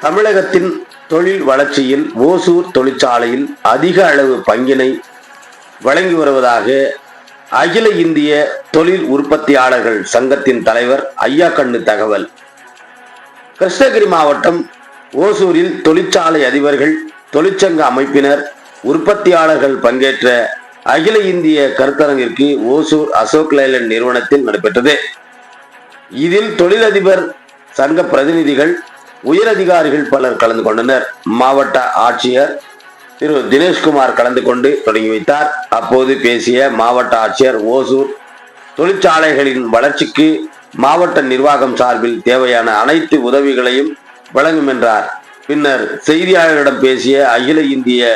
தமிழகத்தின் தொழில் வளர்ச்சியில் ஓசூர் தொழிற்சாலையில் அதிக அளவு பங்கினை வழங்கி வருவதாக அகில இந்திய தொழில் உற்பத்தியாளர்கள் சங்கத்தின் தலைவர் ஐயாக்கண்ணு தகவல். கிருஷ்ணகிரி மாவட்டம் ஓசூரில் தொழிற்சாலை அதிபர்கள், தொழிற்சங்க அமைப்பினர், உற்பத்தியாளர்கள் பங்கேற்ற அகில இந்திய கருத்தரங்கிற்கு ஓசூர் அசோக் லைலண்ட் நிறுவனத்தில் நடைபெற்றது. இதில் தொழிலதிபர் சங்க பிரதிநிதிகள், உயரதிகாரிகள் பலர் கலந்து கொண்டனர். மாவட்ட ஆட்சியர் திரு தினேஷ்குமார் கலந்து கொண்டு தொடங்கி வைத்தார். அப்போது பேசிய மாவட்ட ஆட்சியர், ஓசூர் தொழிற்சாலைகளின் வளர்ச்சிக்கு மாவட்ட நிர்வாகம் சார்பில் தேவையான அனைத்து உதவிகளையும் வழங்கும் என்றார். பின்னர் செய்தியாளர்களிடம் பேசிய அகில இந்திய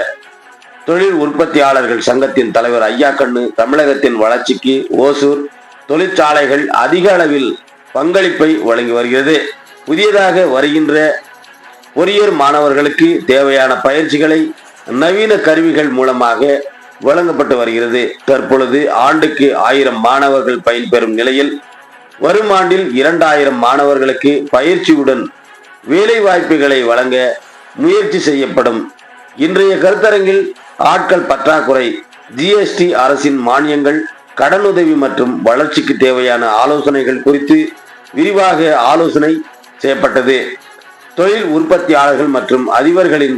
தொழில் உற்பத்தியாளர்கள் சங்கத்தின் தலைவர் ஐயாக்கண்ணு, தமிழகத்தின் வளர்ச்சிக்கு ஓசூர் தொழிற்சாலைகள் அதிக அளவில் பங்களிப்பை வழங்கி வருகிறது. புதியதாக வருகின்ற பொறியியல் மாணவர்களுக்கு தேவையான பயிற்சிகளை நவீன கருவிகள் மூலமாக வழங்கப்பட்டு வருகிறது. தற்பொழுது ஆண்டுக்கு 1000 மாணவர்கள் பயன்பெறும் நிலையில் வரும் ஆண்டில் 2000 மாணவர்களுக்கு பயிற்சியுடன் வேலை வாய்ப்புகளை வழங்க முயற்சி செய்யப்படும். இன்றைய கருத்தரங்கில் ஆட்கள் பற்றாக்குறை, ஜிஎஸ்டி, அரசின் மானியங்கள், கடனுதவி மற்றும் வளர்ச்சிக்கு தேவையான ஆலோசனைகள் குறித்து விரிவாக ஆலோசனை செய்யப்பட்டது. தொழில் உற்பத்தியாளர்கள் மற்றும் அதிபர்களின்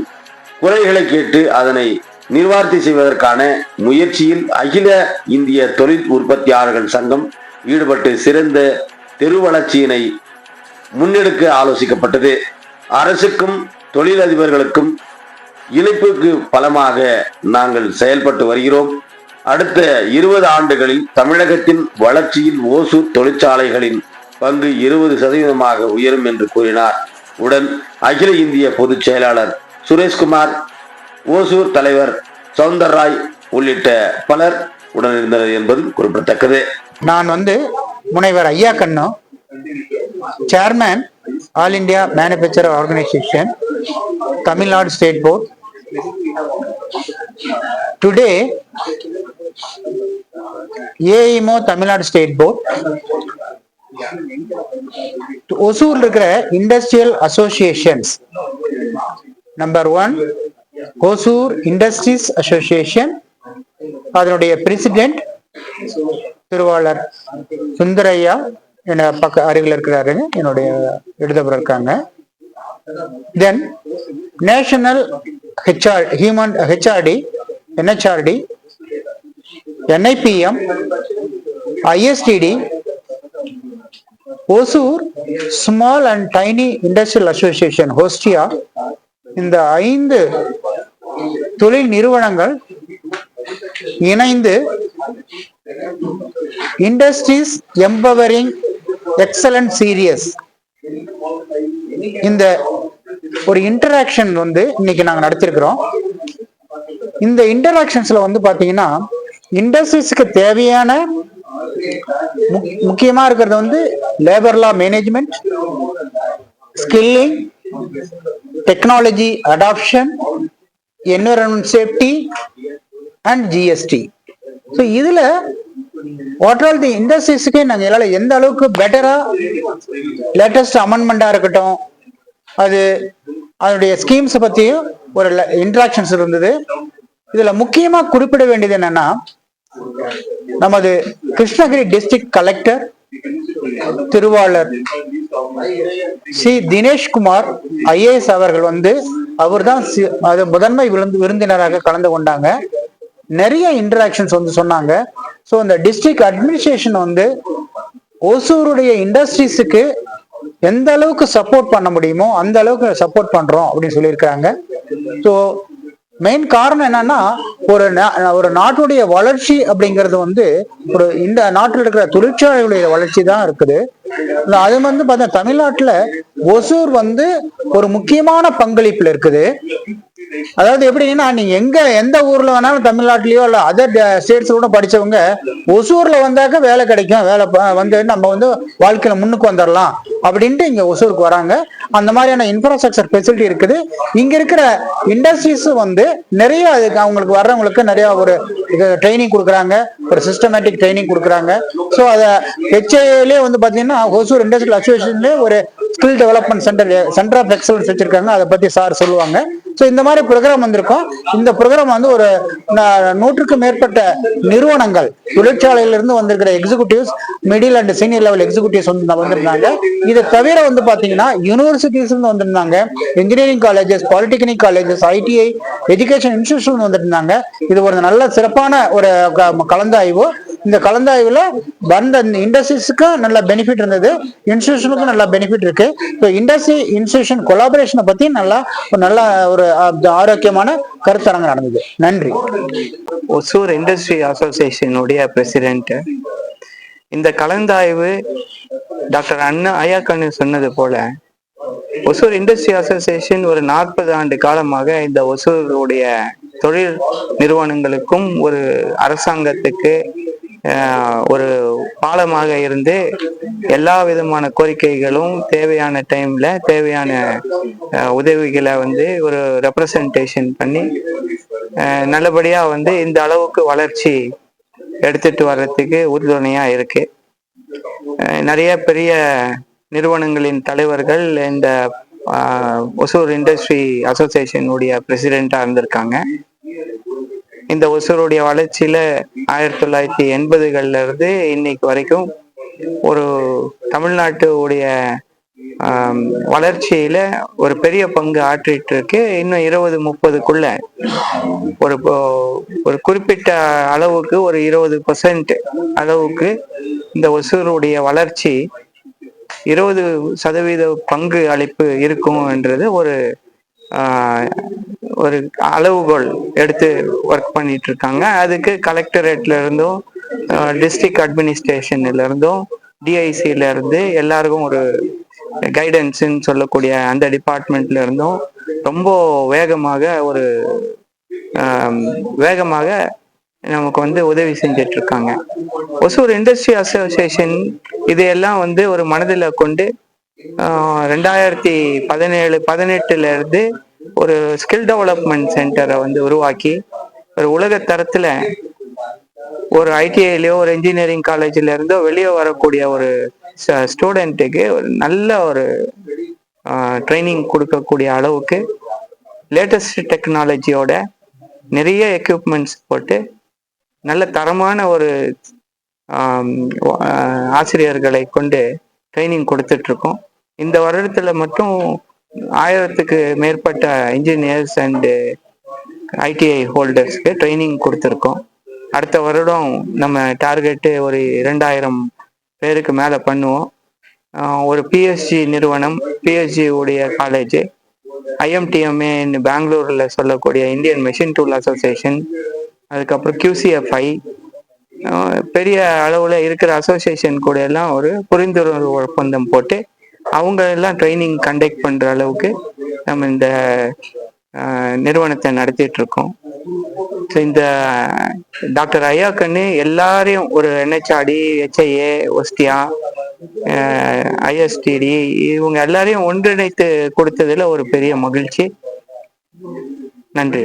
குறைகளை கேட்டு அதனை நிவர்த்தி செய்வதற்கான முயற்சியில் அகில இந்திய தொழில் உற்பத்தியாளர்கள் சங்கம் ஈடுபட்டு சிறந்த தெரு வளர்ச்சியினை முன்னெடுக்க ஆலோசிக்கப்பட்டது. அரசுக்கும் தொழிலதிபர்களுக்கும் இணைப்புக்கு பலமாக நாங்கள் செயல்பட்டு வருகிறோம். அடுத்த 20 ஆண்டுகளில் தமிழகத்தின் வளர்ச்சியில் ஓசூர் தொழிற்சாலைகளின் பங்கு 20% உயரும் என்று கூறினார். உடன் அகில இந்திய பொதுச் செயலாளர் சுரேஷ்குமார், ஓசூர் தலைவர் சவுந்தரராய் உள்ளிட்ட பலர் உடனிருந்தனர் என்பது குறிப்பிடத்தக்கது. நான் முனைவர் Ayyakannu, chairman all India manufacturer organisation, Tamil Nadu state board. Today AIMO Tamil Nadu state board ஒசூர்ல இருக்கிற industrial associations, number 1 Hosur industries association, அதனுடைய பிரசிடென்ட் திருவாளர் சுந்தரையா என அருகில் இருக்கிறாரு, என்னுடைய இடதுபுறம் இருக்காங்க. Then national HRD, NHRD, NIPM, ISTD, Hosur small and tiny industrial association, HOSTIA. இந்த 5 தொழில் நிறுவனங்கள் இணைந்து இண்டஸ்ட்ரீஸ் எம்பவரிங் எக்ஸலன்ட் சீரியஸ் இந்த ஒரு இன்டராக்ஷன் இன்னைக்கு நாங்க நடத்திருக்கிறோம். இந்த இன்டராக்ஷன்ஸ்ல பாத்தீங்கன்னா இண்டஸ்ட்ரீஸ்க்கு தேவையான முக்கியமா இருக்கிறது labour law management, skilling, technology adoption, environment safety and GST. So இதுல வாட் ஆல் தி இண்டஸ்ட்ரீஸ்க்கு நாங்கள் எந்த அளவுக்கு பெட்டரா லேட்டஸ்ட் அமெண்ட்மெண்டா இருக்கட்டும், அதனுடைய ஸ்கீம்ஸ் பத்தியும் ஒரு இன்ட்ராக்ஷன்ஸ் இருந்தது. இதுல முக்கியமா குறிப்பிட வேண்டியது என்னன்னா, நமது கிருஷ்ணகிரி டிஸ்ட்ரிக்ட் கலெக்டர் திருவாளர் சி தினேஷ்குமார் IAS அவர்கள் அவர் தான் முதன்மை விருந்தினராக கலந்து கொண்டாங்க. நிறைய இன்டராக்ஷன்ஸ் சொன்னாங்க. ஸோ இந்த டிஸ்ட்ரிக்ட் அட்மினிஸ்ட்ரேஷன் ஓசூருடைய இண்டஸ்ட்ரீஸுக்கு எந்த அளவுக்கு சப்போர்ட் பண்ண முடியுமோ அந்த அளவுக்கு சப்போர்ட் பண்றோம் அப்படின்னு சொல்லியிருக்காங்க. ஸோ மெயின் காரணம் என்னன்னா, ஒரு நாட்டுடைய வளர்ச்சி அப்படிங்கிறது ஒரு இந்த நாட்டில் இருக்கிற தொழிற்சாலைகளுடைய வளர்ச்சி தான் இருக்குது. அது பார்த்தா தமிழ்நாட்டுல ஒசூர் ஒரு முக்கியமான பங்களிப்புல இருக்குது. அதாவது எப்படின்னா நீங்க எந்த ஊர்ல வேணாலும் தமிழ்நாட்டிலயோ இல்ல அதர் ஸ்டேட்ஸ் கூட படிச்சவங்க ஒசூர்ல வந்தாக்க வேலை கிடைக்கும், வந்து நம்ம வந்து வாழ்க்கையில முன்னுக்கு வந்துடலாம் அப்படின்ட்டு இங்க ஒசூருக்கு வராங்க. அந்த மாதிரியான இன்ஃப்ராஸ்ட்ரக்சர் ஃபெசிலிட்டி இருக்குது. இங்க இருக்கிற இண்டஸ்ட்ரீஸ் வந்து நிறைய அதுக்கு அவங்களுக்கு வர்றவங்களுக்கு நிறைய ஒரு ட்ரைனிங் கொடுக்குறாங்க, ஒரு சிஸ்டமேட்டிக் ட்ரைனிங் கொடுக்குறாங்க. ஸோ அதை ஹெச்ஏலே வந்து பாத்தீங்கன்னா ஒசூர் இண்டஸ்ட்ரியல் அசோசியேஷன்லேயே ஒரு skill development centre of excellence வச்சிருக்காங்க. அதை பத்தி சார் சொல்லுவாங்க. ஸோ இந்த மாதிரி ப்ரோக்ராம் வந்திருக்கும். இந்த ப்ரோக்ராம் வந்து ஒரு 100க்கும் மேற்பட்ட நிறுவனங்கள், தொழிற்சாலையிலிருந்து வந்திருக்கிற executives, middle and senior level executives வந்து வந்திருந்தாங்க. இதை தவிர வந்து பாத்தீங்கன்னா யூனிவர்சிட்டிஸ் வந்திருந்தாங்க, engineering colleges, polytechnic colleges, ITI education institution வந்திருந்தாங்க. இது ஒரு நல்ல சிறப்பான ஒரு கலந்தாய்வு. இந்த கலந்தாய்வுல வந்த இண்டஸ்ட்ரீஸ்க்கு நல்ல பெனிஃபிட் இருந்தது, இன்ஸ்டிடியூஷனுக்கும் நல்ல பெனிஃபிட் இருக்கு. இண்டஸ்ட்ரி இன்ஸ்டிடியூஷன் கொலாபரேஷனை பத்தி நல்ல ஒரு ஆரோக்கியமான கருத்தரங்கு நடந்தது. நன்றி. ஒசூர் இண்டஸ்ட்ரி அசோசியேஷனுடைய பிரசிடென்ட். இந்த கலந்தாய்வு டாக்டர் ஐயாக்கண்ணு சொன்னது போல ஒசூர் இண்டஸ்ட்ரி அசோசியேஷன் ஒரு 40 ஆண்டு காலமாக இந்த ஒசூருடைய தொழில் நிறுவனங்களுக்கும் ஒரு அரசாங்கத்துக்கு ஒரு பாலமாக இருந்து எல்லா விதமான கோரிக்கைகளும் தேவையான டைம்ல தேவையான உதவிகளை வந்து ஒரு ரெப்ரசன்டேஷன் பண்ணி நல்லபடியா வந்து இந்த அளவுக்கு வளர்ச்சி எடுத்துட்டு வர்றதுக்கு உறுதுணையா இருக்கு. நிறைய பெரிய நிறுவனங்களின் தலைவர்கள் இந்த ஒசூர் இண்டஸ்ட்ரி அசோசியேஷனுடைய பிரசிடென்டா இருந்திருக்காங்க. இந்த ஒசூருடைய வளர்ச்சியில 1980கள்ல இருந்து இன்னைக்கு வரைக்கும் ஒரு தமிழ்நாட்டுடைய வளர்ச்சியில ஒரு பெரிய பங்கு ஆற்றிட்டு இருக்கு. இன்னும் 20-30க்குள்ள ஒரு குறிப்பிட்ட அளவுக்கு ஒரு 20% அளவுக்கு இந்த ஒசூருடைய வளர்ச்சி 20% பங்கு அளிப்பு இருக்கும் என்றது ஒரு அளவுகோல் எடுத்து ஒர்க் பண்ணிட்டு இருக்காங்க. அதுக்கு கலெக்டரேட்ல இருந்தும் டிஸ்ட்ரிக்ட் அட்மினிஸ்ட்ரேஷன்ல இருந்தும் டிஐசில இருந்து எல்லாருக்கும் ஒரு கைடன்ஸ்ன்னு சொல்லக்கூடிய அந்த டிபார்ட்மெண்ட்ல இருந்தும் ரொம்ப வேகமாக நமக்கு வந்து உதவி செஞ்சிட்டு இருக்காங்க. ஒசூர் இண்டஸ்ட்ரி அசோசியேஷன் இதையெல்லாம் வந்து ஒரு மனதில் கொண்டு 2017-18 இருந்து ஒரு ஸ்கில் டெவலப்மெண்ட் சென்டரை வந்து உருவாக்கி ஒரு உலக தரத்துல ஒரு ஐடிஐலயோ ஒரு இன்ஜினியரிங் காலேஜ்ல இருந்தோ வெளியே வரக்கூடிய ஒரு ஸ்டூடெண்ட்டுக்கு ஒரு நல்ல ஒரு ட்ரைனிங் கொடுக்கக்கூடிய அளவுக்கு லேட்டஸ்ட் டெக்னாலஜியோட நிறைய எக்யூப்மெண்ட்ஸ் போட்டு நல்ல தரமான ஒரு ஆசிரியர்களை கொண்டு ட்ரைனிங் கொடுத்துட்டு இருக்கோம். இந்த வருடத்துல மட்டும் 1000க்கு மேற்பட்ட இன்ஜினியர்ஸ் அண்டு ஐடிஐ ஹோல்டர்ஸ்க்கு ட்ரைனிங் கொடுத்துருக்கோம். அடுத்த வருடம் நம்ம டார்கெட்டு ஒரு 2000 பேருக்கு மேலே பண்ணுவோம். ஒரு பிஎஸ்ஜி நிறுவனம், பிஎஸ்ஜி உடைய காலேஜ், ஐஎம்டிஎம்ஏ பெங்களூர்ல சொல்லக்கூடிய இந்தியன் மெஷின் டூல் அசோசியேஷன், அதுக்கப்புறம் QCFI, பெரிய அளவுல இருக்கிற அசோசியேஷன் கூட எல்லாம் ஒரு புரிந்துணர்வு ஒப்பந்தம் போட்டு அவங்க எல்லாம் ட்ரைனிங் கண்டக்ட் பண்ற அளவுக்கு நம்ம இந்த நிறுவனத்தை நடத்திட்டு இருக்கோம். இந்த டாக்டர் ஐயாக்கண்ணு எல்லாரையும் ஒரு NHRD, HIA, ஒஸ்டியா, ISTD இவங்க எல்லாரையும் ஒன்றிணைத்து கொடுத்ததுல ஒரு பெரிய மகிழ்ச்சி. நன்றி.